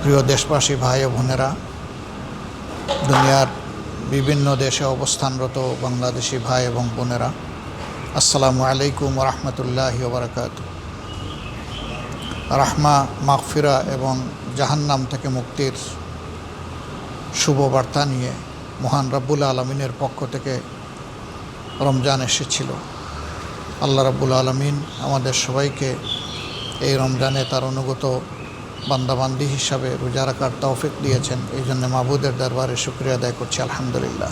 প্রিয় দেশবাসী ভাই ও বোনেরা, দুনিয়ার বিভিন্ন দেশে অবস্থানরত বাংলাদেশি ভাই এবং বোনেরা, আসসালামু আলাইকুম রহমতুল্লাহি ওয়া বারাকাতুহু। রাহমা, মাগফিরা এবং জাহান্নাম থেকে মুক্তির শুভবার্তা নিয়ে মহান রব্বুল আলমিনের পক্ষ থেকে রমজান এসেছিল। আল্লাহ রব্বুল আলমিন আমাদের সবাইকে এই রমজানে তার অনুগত বান্দাবান্দি হিসাবে রোজা রাখার তৌফিক দিয়েছেন। এই জন্য মাবুদের দরবারে শুকরিয়া আদায় করছি, আলহামদুলিল্লাহ।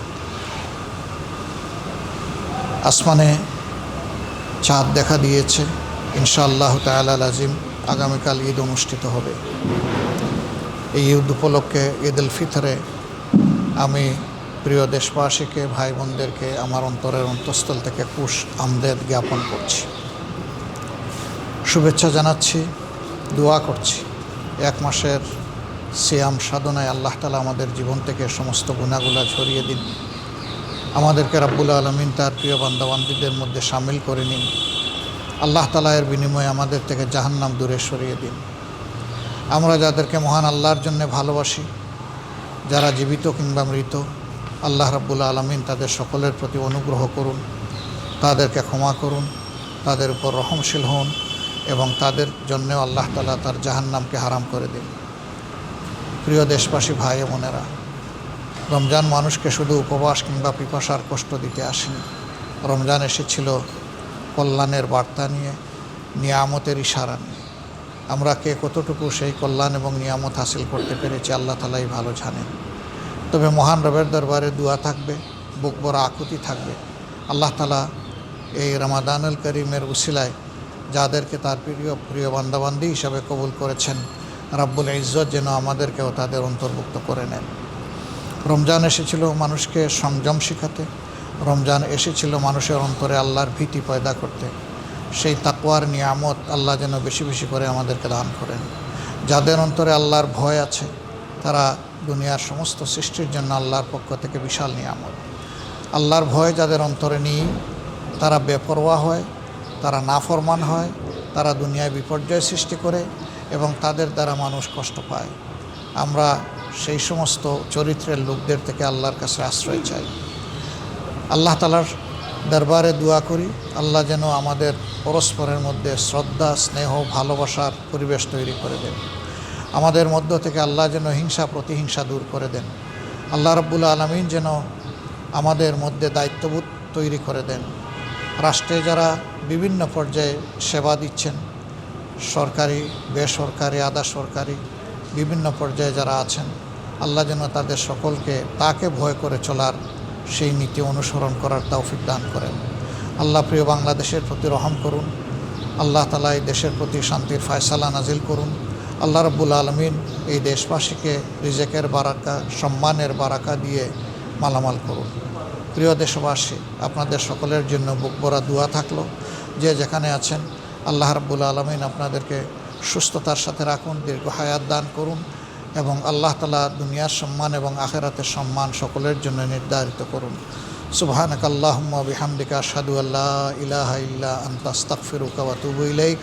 আসমানে চাঁদ দেখা দিয়েছে, ইনশাআল্লাহ তাআলা আজিম আগামীকাল ঈদ অনুষ্ঠিত হবে। এই ঈদ উপলক্ষে ঈদ উল ফিতরে আমি প্রিয় দেশবাসীকে, ভাই বোনদেরকে আমার অন্তরের অন্তঃস্থল থেকে খুশ আমদেদ জ্ঞাপন করছি, শুভেচ্ছা জানাচ্ছি, দোয়া করছি। এক মাসের সিয়াম সাধনায় আল্লাহ তাআলা আমাদের জীবন থেকে সমস্ত গুনাহগুলো ঝরিয়ে দিন। আমাদেরকে রব্বুল আলমিন তার প্রিয় বান্দাবান্দীদের মধ্যে শামিল করে নিন। আল্লাহ তাআলা এর বিনিময়ে আমাদের থেকে জাহান্নাম দূরে সরিয়ে দিন। আমরা যাদেরকে মহান আল্লাহর জন্য ভালোবাসি, যারা জীবিত কিংবা মৃত, আল্লাহ রব্বুল আলমিন তাদের সকলের প্রতি অনুগ্রহ করুন, তাদেরকে ক্ষমা করুন, তাদের উপর রহমশীল হন এবং তাদের জন্যেও আল্লাহ তাআলা তার জাহান্নামকে হারাম করে দিন। প্রিয় দেশবাসী ভাই বোনেরা, রমজান মানুষকে শুধু উপবাস কিংবা পিপাসার কষ্ট দিতে আসেনি। রমজান এসেছিল কল্যাণের বার্তা নিয়ে, নিয়ামতের ইশারা নিয়ে। আমরা কে কতটুকু সেই কল্যাণ এবং নিয়ামত হাসিল করতে পেরেছি আল্লাহ তাআলাই ভালো জানেন। তবে মহান রবের দরবারে দোয়া থাকবে, বুক ভরা আকুতি থাকবে। আল্লাহ তাআলা এই রমাদানুল করিমের উসিলায় যাদেরকে তার প্রিয় বান্দাবান্দি হিসাবে কবুল করেছেন, রাব্বুল ইজ্জত যেন আমাদেরকেও তাদের অন্তর্ভুক্ত করে নেন। রমজান এসেছিল মানুষকে সংযম শিখাতে, রমজান এসেছিল মানুষের অন্তরে আল্লাহর ভীতি পয়দা করতে। সেই তাকওয়ার নিয়ামত আল্লাহ যেন বেশি বেশি করে আমাদেরকে দান করেন। যাদের অন্তরে আল্লাহর ভয় আছে, তারা দুনিয়ার সমস্ত সৃষ্টির জন্য আল্লাহর পক্ষ থেকে বিশাল নিয়ামত। আল্লাহর ভয় যাদের অন্তরে নেই, তারা বেপরোয়া হয়, তারা নাফরমান হয়, তারা দুনিয়ায় বিপর্যয় সৃষ্টি করে এবং তাদের দ্বারা মানুষ কষ্ট পায়। আমরা সেই সমস্ত চরিত্রের লোকদের থেকে আল্লাহর কাছে আশ্রয় চাই। আল্লাহ তাআলার দরবারে দোয়া করি, আল্লাহ যেন আমাদের পরস্পরের মধ্যে শ্রদ্ধা, স্নেহ, ভালোবাসার পরিবেশ তৈরি করে দেন। আমাদের মধ্য থেকে আল্লাহ যেন হিংসা প্রতিহিংসা দূর করে দেন। আল্লাহ রাব্বুল আলামিন যেন আমাদের মধ্যে দায়িত্ববোধ তৈরি করে দেন। রাষ্ট্রে যারা বিভিন্ন পর্যায়ে সেবা দিচ্ছেন, সরকারি, বেসরকারি, আধা সরকারি, বিভিন্ন পর্যায়ে যারা আছেন, আল্লাহ যেন তাদের সকলকে তাকে ভয় করে চলার সেই নীতি অনুসরণ করার তৌফিক দান করেন। আল্লাহ প্রিয় বাংলাদেশের প্রতি রহম করুন। আল্লাহ তাআলা এই দেশের প্রতি শান্তির ফয়সালা নাজিল করুন। আল্লাহ রাব্বুল আলামিন এই দেশবাসীকে রিজেকের বারাকা, সম্মানের বারাকা দিয়ে মালামাল করুন। প্রিয় দেশবাসী, আপনাদের সকলের জন্য বুক ভরা দোয়া থাকলো। যে যেখানে আছেন, আল্লাহ রাব্বুল আলামিন আপনাদেরকে সুস্থতার সাথে রাখুন, দীর্ঘ হায়াত দান করুন এবং আল্লাহ তাআলা দুনিয়ার সম্মান এবং আখিরাতের সম্মান সকলের জন্য নির্ধারিত করুন। সুবহানাকা আল্লাহুম্মা ওয়া বিহামদিকা আশহাদু আল্লা ইলাহা ইল্লা আনতা আস্তাগফিরুকা ওয়া আতুবু ইলাইক।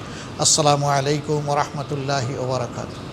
আসসালামু আলাইকুম ওয়া রাহমাতুল্লাহি ওয়া বারাকাতুহু।